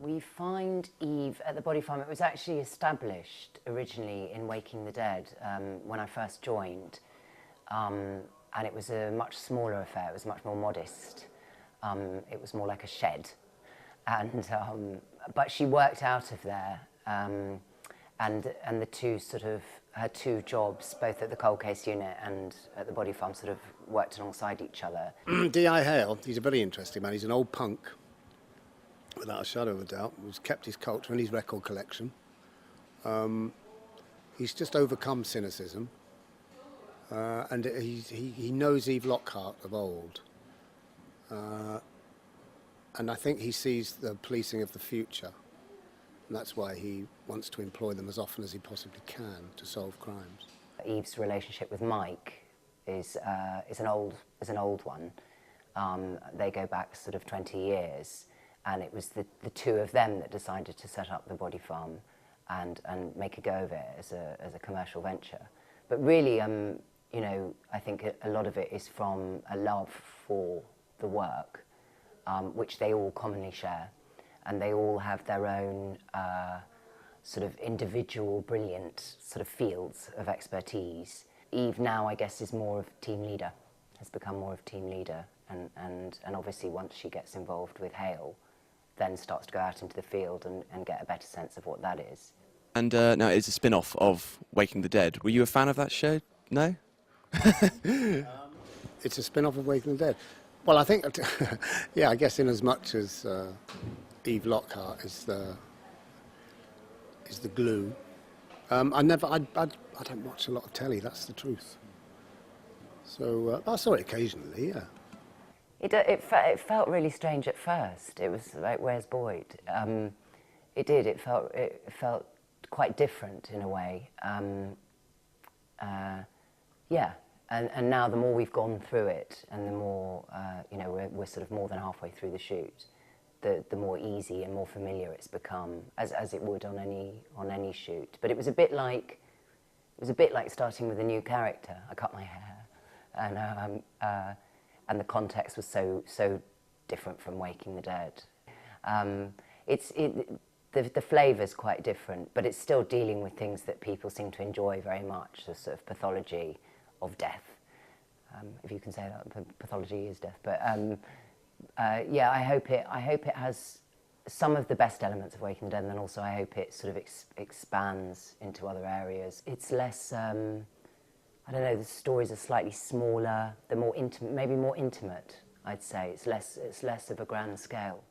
We find Eve at the body farm. It was actually established originally in Waking the Dead when I first joined, and it was a much smaller affair. It was much more modest. It was more like a shed, and but she worked out of there, and the two sort of her two jobs, both at the cold case unit and at the body farm, sort of worked alongside each other. D.I. Hale, he's a very interesting man. He's an old punk, without a shadow of a doubt. He's kept his culture and his record collection. He's just overcome cynicism, and he knows Eve Lockhart of old. And I think he sees the policing of the future, and that's why he wants to employ them as often as he possibly can to solve crimes. Eve's relationship with Mike is an old one. They go back sort of 20 years, and it was the two of them that decided to set up the body farm and make a go of it as a commercial venture. But really, you know, I think a lot of it is from a love for the work, which they all commonly share, and they all have their own sort of individual brilliant sort of fields of expertise. Eve now, I guess, is more of team leader, has become more of team leader, and obviously once she gets involved with Hale, then starts to go out into the field and get a better sense of what that is. And now it's a spin-off of Waking the Dead. Were you a fan of that show? No? It's a spin-off of Waking the Dead. Well, I think, yeah, I guess in as much as Eve Lockhart is the glue. I don't watch a lot of telly. That's the truth. So I saw it occasionally. Yeah. It felt really strange at first. It was like, where's Boyd? It did. It felt quite different in a way. Yeah. And now the more we've gone through it, and the more you know, we're sort of more than halfway through the shoot, the more easy and more familiar it's become, as it would on any shoot. But it was a bit like starting with a new character. I cut my hair, and the context was so different from Waking the Dead. The flavour's quite different, but it's still dealing with things that people seem to enjoy very much, the sort of pathology of death, if you can say that. Pathology is death, but yeah, I hope it has some of the best elements of Waking the Dead, and then also I hope it sort of expands into other areas. It's less, I don't know, the stories are slightly smaller, they're more intimate, maybe more intimate, I'd say. It's less of a grand scale.